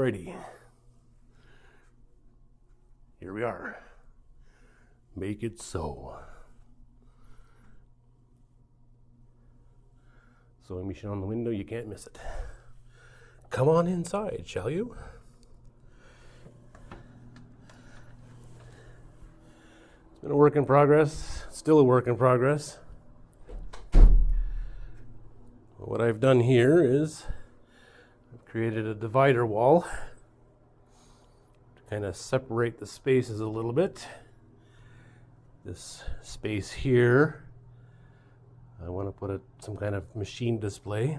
Alrighty. Here we are. Make it so. Sewing machine on the window, you can't miss it. Come on inside, shall you? It's been a work in progress, still a work in progress. What I've done here is I've created a divider wall to kind of separate the spaces a little bit. This space here, I want to put some kind of machine display.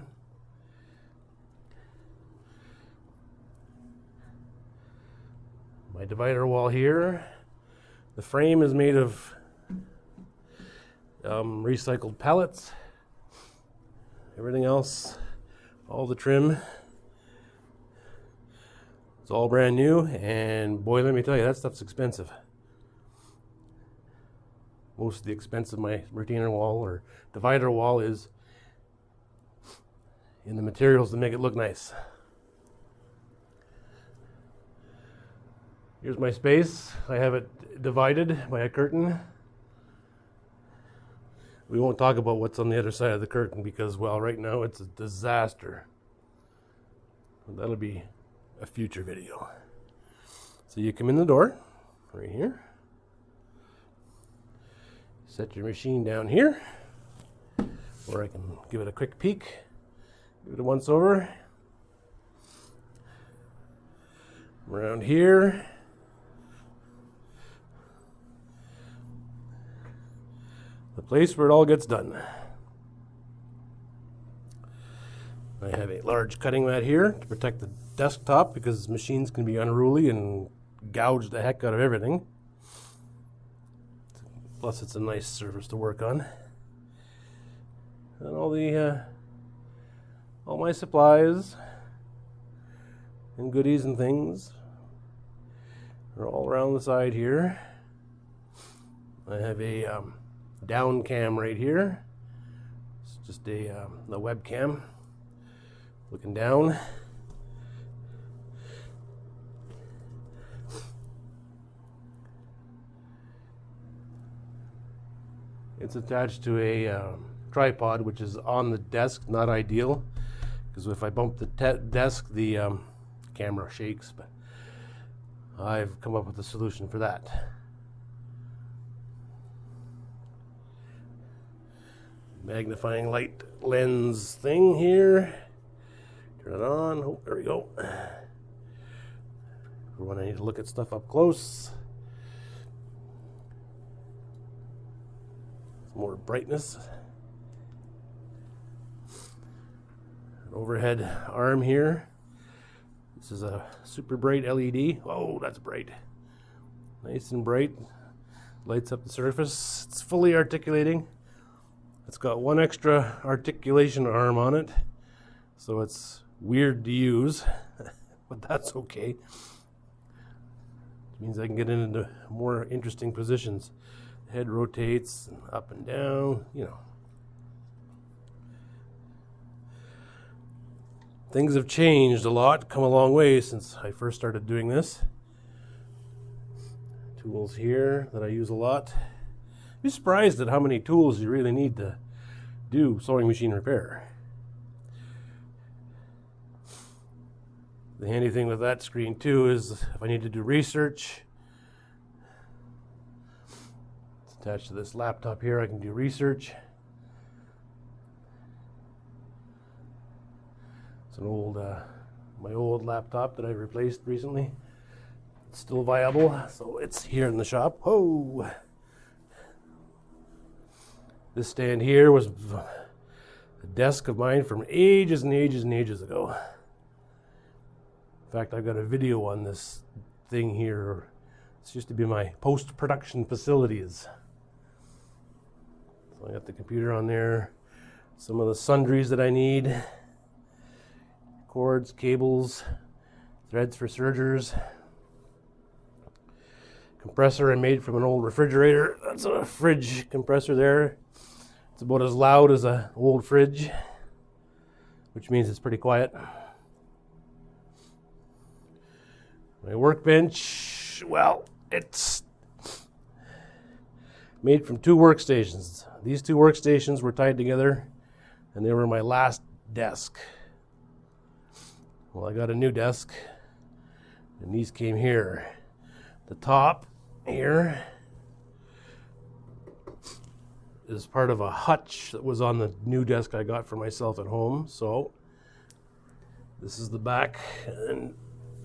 My divider wall here, the frame is made of recycled pallets. Everything else, all the trim, it's all brand new, and boy, let me tell you, that stuff's expensive. Most of the expense of my retainer wall or divider wall is in the materials to make it look nice. Here's my space. I have it divided by a curtain. We won't talk about what's on the other side of the curtain because, well, right now it's a disaster. That'll be a future video. So you come in the door, right here. Set your machine down here, or I can give it a quick peek. Give it a once over. Around here. The place where it all gets done. I have a large cutting mat here to protect the desktop because machines can be unruly and gouge the heck out of everything. Plus it's a nice surface to work on. And all my supplies and goodies and things are all around the side here. I have a down cam right here. It's just a webcam looking down. It's attached to a tripod, which is on the desk, not ideal, because if I bump the desk, the camera shakes, but I've come up with a solution for that. Magnifying light lens thing here. Turn it on. Oh, there we go. For when I need to look at stuff up close. Some more brightness. An overhead arm here. This is a super bright LED. Oh, that's bright. Nice and bright. Lights up the surface. It's fully articulating. It's got one extra articulation arm on it, so it's weird to use, but that's okay. It means I can get into more interesting positions. The head rotates up and down, you know. Things have changed a lot, come a long way since I first started doing this. Tools here that I use a lot. You're surprised at how many tools you really need to do sewing machine repair. The handy thing with that screen too is if I need to do research, it's attached to this laptop here. I can do research. It's an old, my old laptop that I replaced recently. It's still viable, so it's here in the shop. Oh. This stand here was a desk of mine from ages and ages and ages ago. In fact, I've got a video on this thing here. This used to be my post-production facilities. So I got the computer on there, some of the sundries that I need, cords, cables, threads for sergers, compressor I made from an old refrigerator. That's a fridge compressor there. It's about as loud as an old fridge, which means it's pretty quiet. My workbench, well, it's made from 2 workstations. These 2 workstations were tied together, and they were my last desk. Well, I got a new desk, and these came here. The top here is part of a hutch that was on the new desk I got for myself at home. So this is the back, and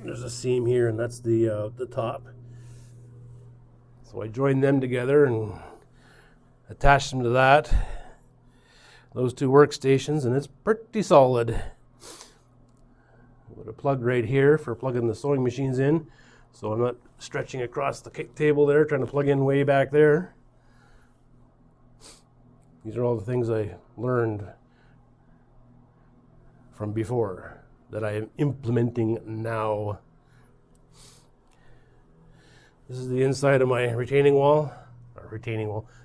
there's a seam here, and that's the top. So I joined them together and attached them to that, those 2 workstations, and it's pretty solid. Put a plug right here for plugging the sewing machines in, so I'm not stretching across the table there trying to plug in way back there. These are all the things I learned from before that I am implementing now. This is the inside of my retaining wall,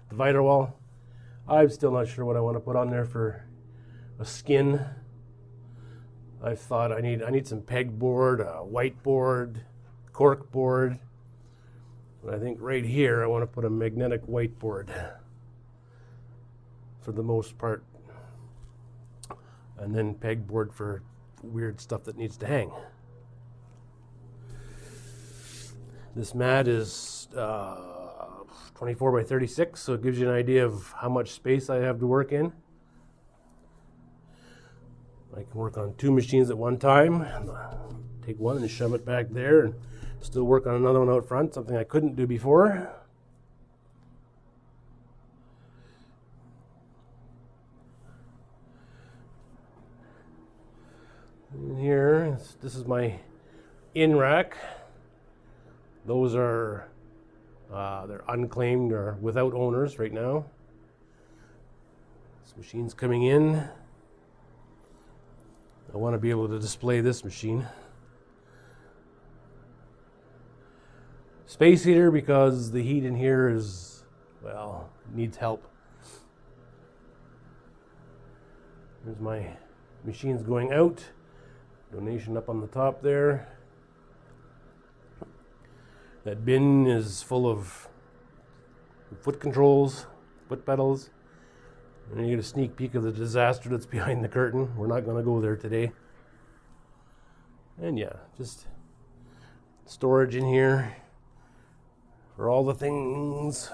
divider wall. I'm still not sure what I want to put on there for a skin. I thought I need some pegboard, a whiteboard, cork board. But I think right here I want to put a magnetic whiteboard for the most part. And then pegboard for weird stuff that needs to hang. This mat is 24 by 36, so it gives you an idea of how much space I have to work in. I can work on 2 machines at one time. Take one and shove it back there and still work on another one out front, something I couldn't do before. And here, this is my in rack. Those are they're unclaimed or without owners right now. This machine's coming in. I want to be able to display this machine. Space heater because the heat in here is, well, needs help. There's my machines going out. Donation up on the top there. That bin is full of foot controls, foot pedals. And you get a sneak peek of the disaster that's behind the curtain. We're not going to go there today. And yeah, just storage in here for all the things,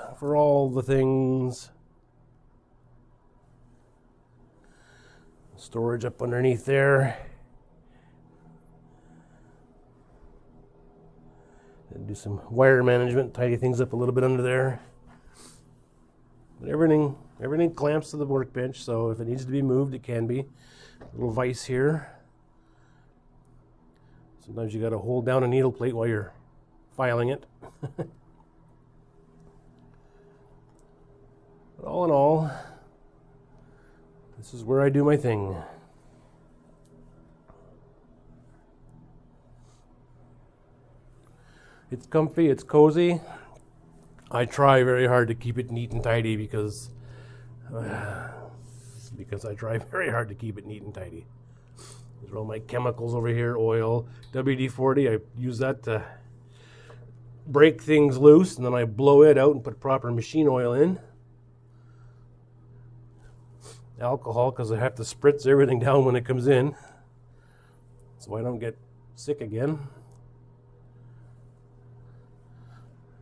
Storage up underneath there. And do some wire management, tidy things up a little bit under there. But everything clamps to the workbench, so if it needs to be moved, it can be. A little vise here. Sometimes you got to hold down a needle plate while you're filing it. But all in all, this is where I do my thing. It's comfy, it's cozy. I try very hard to keep it neat and tidy because I try very hard to keep it neat and tidy. There's all my chemicals over here, oil, WD-40. I use that to break things loose, and then I blow it out and put proper machine oil in. Alcohol, because I have to spritz everything down when it comes in, so I don't get sick again.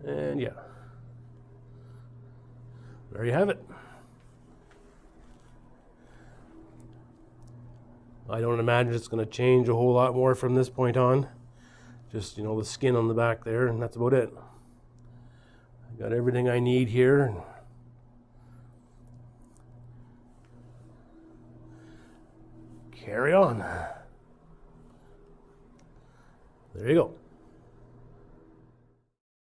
And yeah, there you have it. I don't imagine it's going to change a whole lot more from this point on. Just, the skin on the back there, and that's about it. I got everything I need here. Carry on. There you go.